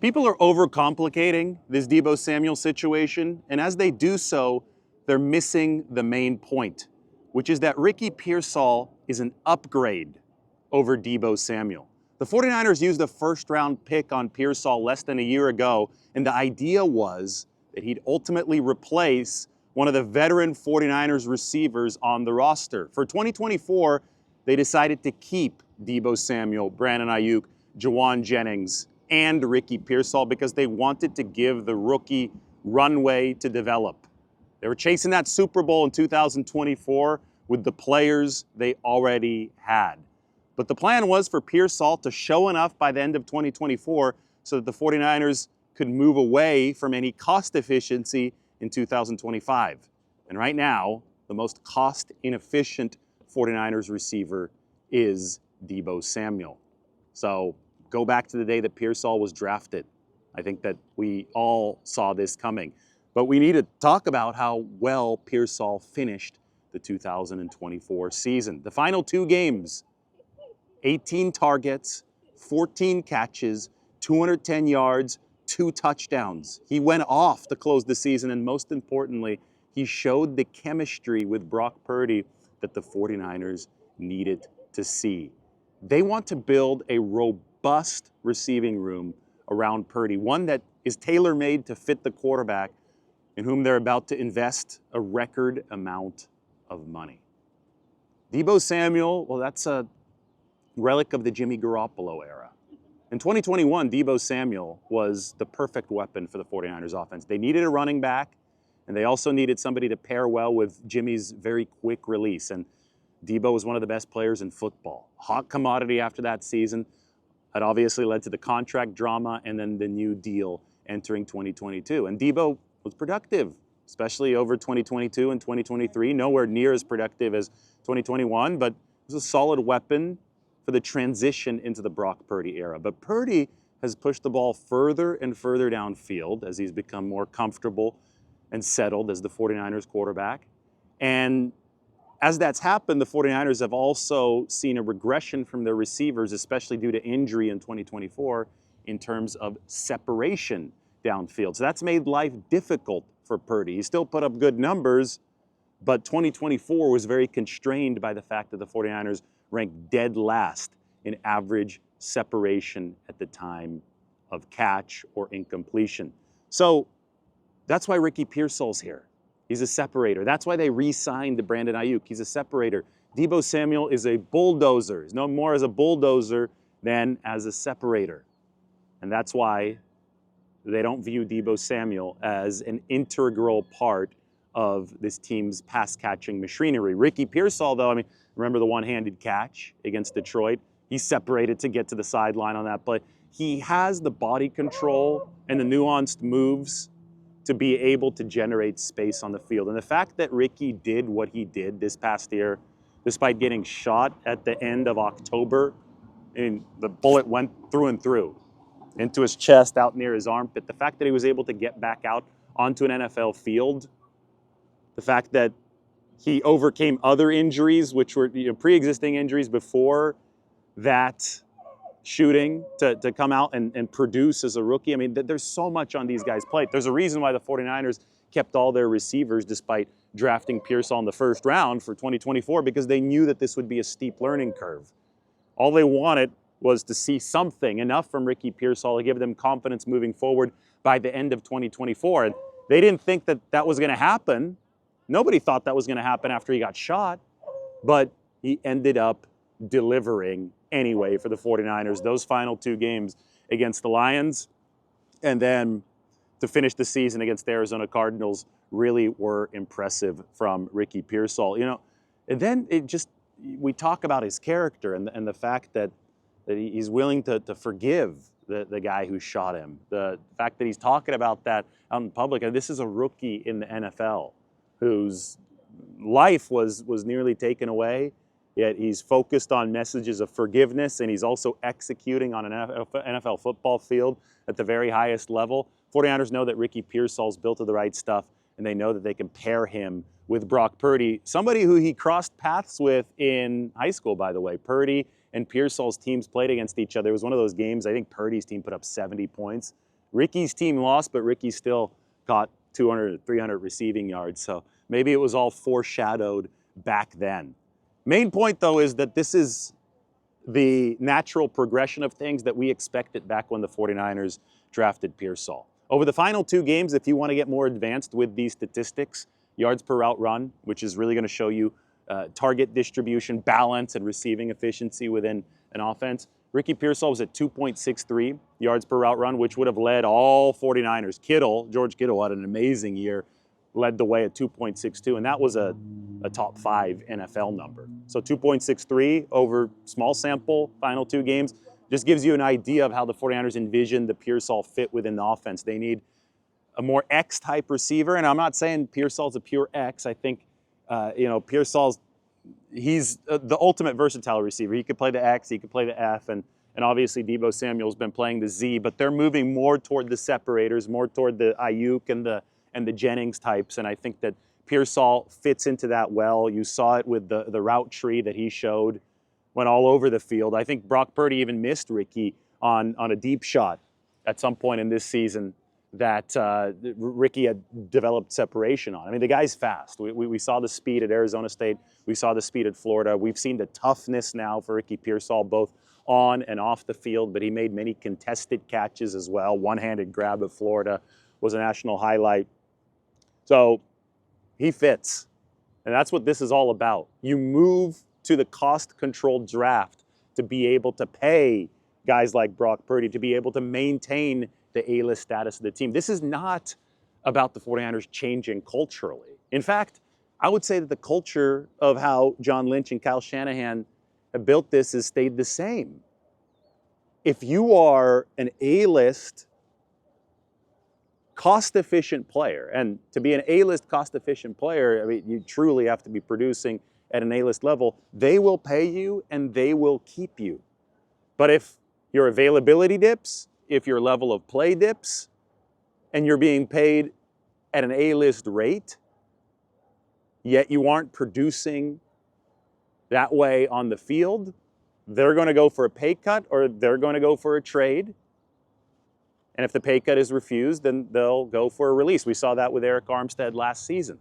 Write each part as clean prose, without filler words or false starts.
People are overcomplicating this Deebo Samuel situation, and as they do so, they're missing the main point, which is that Ricky Pearsall is an upgrade over Deebo Samuel. The 49ers used a first-round pick on Pearsall less than a year ago, and the idea was that he'd ultimately replace one of the veteran 49ers receivers on the roster. For 2024, they decided to keep Deebo Samuel, Brandon Ayuk, Juwan Jennings, and Ricky Pearsall because they wanted to give the rookie runway to develop. They were chasing that Super Bowl in 2024 with the players they already had. But the plan was for Pearsall to show enough by the end of 2024 so that the 49ers could move away from any cost efficiency in 2025. And right now, the most cost-inefficient 49ers receiver is Deebo Samuel. So go back to the day that Pearsall was drafted. I think that we all saw this coming. But we need to talk about how well Pearsall finished the 2024 season. The final 2 games, 18 targets, 14 catches, 210 yards, 2 touchdowns. He went off to close the season, and most importantly, he showed the chemistry with Brock Purdy that the 49ers needed to see. They want to build a robust receiving room around Purdy, one that is tailor-made to fit the quarterback in whom they're about to invest a record amount of money. Deebo Samuel, well, that's a relic of the Jimmy Garoppolo era. In 2021, Deebo Samuel was the perfect weapon for the 49ers offense. They needed a running back, and they also needed somebody to pair well with Jimmy's very quick release. And Deebo was one of the best players in football. Hot commodity after that season. It obviously led to the contract drama and then the new deal entering 2022. And Deebo was productive, especially over 2022 and 2023. Nowhere near as productive as 2021, but it was a solid weapon for the transition into the Brock Purdy era. But Purdy has pushed the ball further and further downfield as he's become more comfortable and settled as the 49ers quarterback. And as that's happened, the 49ers have also seen a regression from their receivers, especially due to injury in 2024, in terms of separation downfield. So that's made life difficult for Purdy. He still put up good numbers, but 2024 was very constrained by the fact that the 49ers ranked dead last in average separation at the time of catch or incompletion. So that's why Ricky Pearsall's here. He's a separator. That's why they re-signed Brandon Ayuk. He's a separator. Deebo Samuel is a bulldozer. He's no more as a bulldozer than as a separator. And that's why they don't view Deebo Samuel as an integral part of this team's pass-catching machinery. Ricky Pearsall, though, I mean, remember the one-handed catch against Detroit? He separated to get to the sideline on that play. He has the body control and the nuanced moves to be able to generate space on the field. And the fact that Ricky did what he did this past year, despite getting shot at the end of October, and the bullet went through and through into his chest, out near his armpit, the fact that he was able to get back out onto an NFL field, the fact that he overcame other injuries, which were pre-existing injuries before that shooting, to come out and produce as a rookie. I mean, there's so much on these guys' plate. There's a reason why the 49ers kept all their receivers despite drafting Pearsall in the first round for 2024, because they knew that this would be a steep learning curve. All they wanted was to see something, enough from Ricky Pearsall to give them confidence moving forward by the end of 2024. And they didn't think that that was going to happen. Nobody thought that was going to happen after he got shot, but he ended up delivering anyway for the 49ers, those final 2 games against the Lions, and then to finish the season against the Arizona Cardinals really were impressive from Ricky Pearsall. You know, and then we talk about his character and the fact that he's willing to forgive the guy who shot him. The fact that he's talking about that out in public, and this is a rookie in the NFL whose life was nearly taken away, yet he's focused on messages of forgiveness, and he's also executing on an NFL football field at the very highest level. 49ers know that Ricky Pearsall's built to the right stuff, and they know that they can pair him with Brock Purdy, somebody who he crossed paths with in high school, by the way. Purdy and Pearsall's teams played against each other. It was one of those games, I think Purdy's team put up 70 points, Ricky's team lost, but Ricky still got 200, 300 receiving yards. So maybe it was all foreshadowed back then. Main point, though, is that this is the natural progression of things that we expected back when the 49ers drafted Pearsall. Over the final 2 games, if you want to get more advanced with these statistics, yards per route run, which is really going to show you target distribution, balance, and receiving efficiency within an offense. Ricky Pearsall was at 2.63 yards per route run, which would have led all 49ers. George Kittle had an amazing year, led the way at 2.62, and that was a top 5 NFL number. So 2.63 over small sample, final 2 games, just gives you an idea of how the 49ers envision the Pearsall fit within the offense. They need a more X-type receiver, and I'm not saying Pearsall's a pure X. I think, Pearsall's, he's the ultimate versatile receiver. He could play the X, he could play the F, and obviously Deebo Samuel's been playing the Z, but they're moving more toward the separators, more toward the Ayuk and the Jennings types, and I think that Pearsall fits into that well. You saw it with the route tree that he showed, went all over the field. I think Brock Purdy even missed Ricky on a deep shot at some point in this season that Ricky had developed separation on. I mean, the guy's fast. We saw the speed at Arizona State. We saw the speed at Florida. We've seen the toughness now for Ricky Pearsall, both on and off the field, but he made many contested catches as well. One-handed grab at Florida was a national highlight. So he fits, and that's what this is all about. You move to the cost-controlled draft to be able to pay guys like Brock Purdy, to be able to maintain the A-list status of the team. This is not about the 49ers changing culturally. In fact, I would say that the culture of how John Lynch and Kyle Shanahan have built this has stayed the same. If you are an A-list cost-efficient player, and to be an A-list cost-efficient player, I mean, you truly have to be producing at an A-list level, they will pay you and they will keep you. But if your availability dips, if your level of play dips, and you're being paid at an A-list rate, yet you aren't producing that way on the field, they're going to go for a pay cut or they're going to go for a trade. And if the pay cut is refused, then they'll go for a release. We saw that with Eric Armstead last season.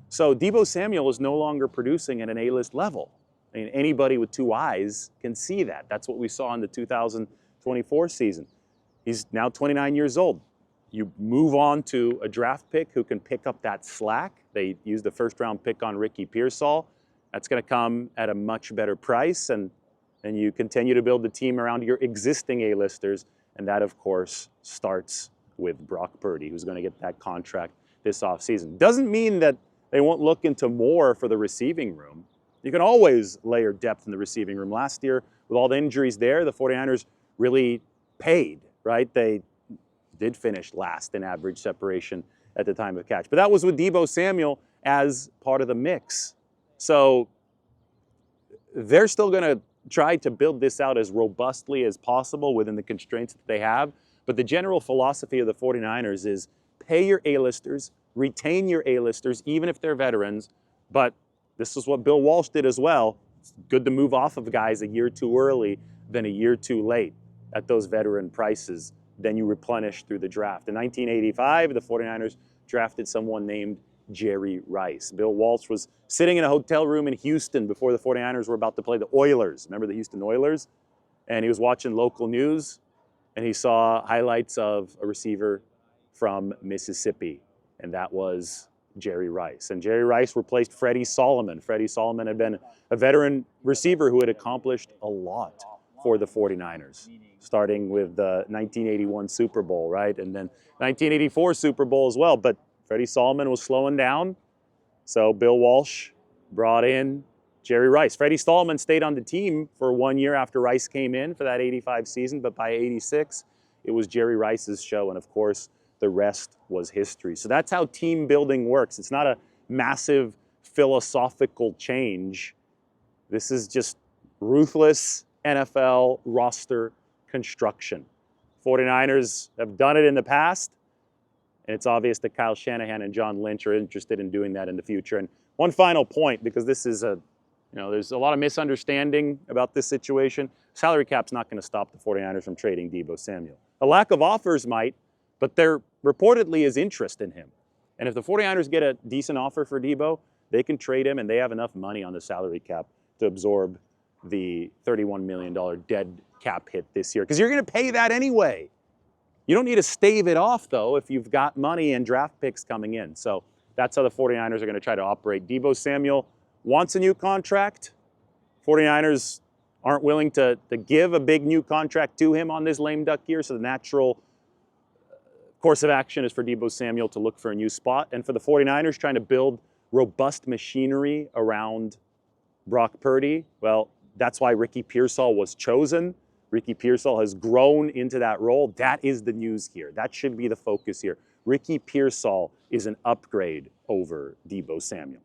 So Deebo Samuel is no longer producing at an A-list level. I mean, anybody with 2 eyes can see that. That's what we saw in the 2024 season. He's now 29 years old. You move on to a draft pick who can pick up that slack. They used the first-round pick on Ricky Pearsall. That's going to come at a much better price, and you continue to build the team around your existing A-listers, and that, of course, starts with Brock Purdy, who's going to get that contract this offseason. Doesn't mean that they won't look into more for the receiving room. You can always layer depth in the receiving room. Last year, with all the injuries there, the 49ers really paid, right? They did finish last in average separation at the time of catch. But that was with Deebo Samuel as part of the mix. So they're still going to try to build this out as robustly as possible within the constraints that they have. But the general philosophy of the 49ers is pay your A-listers, retain your A-listers, even if they're veterans. But this is what Bill Walsh did as well. It's good to move off of guys a year too early than a year too late at those veteran prices. Then you replenish through the draft. In 1985, the 49ers drafted someone named Jerry Rice. Bill Walsh was sitting in a hotel room in Houston before the 49ers were about to play the Oilers. Remember the Houston Oilers? And he was watching local news, and he saw highlights of a receiver from Mississippi, and that was Jerry Rice. And Jerry Rice replaced Freddie Solomon. Freddie Solomon had been a veteran receiver who had accomplished a lot for the 49ers, starting with the 1981 Super Bowl, right? And then 1984 Super Bowl as well. But Freddie Solomon was slowing down, so Bill Walsh brought in Jerry Rice. Freddie Solomon stayed on the team for 1 year after Rice came in for that 85 season, but by 86, it was Jerry Rice's show, and of course, the rest was history. So that's how team building works. It's not a massive philosophical change. This is just ruthless NFL roster construction. 49ers have done it in the past, and it's obvious that Kyle Shanahan and John Lynch are interested in doing that in the future. And one final point, because this is there's a lot of misunderstanding about this situation. Salary cap's not going to stop the 49ers from trading Deebo Samuel. A lack of offers might, But there reportedly is interest in him. And if the 49ers get a decent offer for Deebo, they can trade him, and they have enough money on the salary cap to absorb the $31 million dead cap hit this year. Because you're going to pay that anyway. You don't need to stave it off, though, if you've got money and draft picks coming in. So that's how the 49ers are going to try to operate. Deebo Samuel wants a new contract. 49ers aren't willing to give a big new contract to him on this lame duck year. So the natural course of action is for Deebo Samuel to look for a new spot. And for the 49ers trying to build robust machinery around Brock Purdy, well, that's why Ricky Pearsall was chosen. Ricky Pearsall has grown into that role. That is the news here. That should be the focus here. Ricky Pearsall is an upgrade over Deebo Samuel.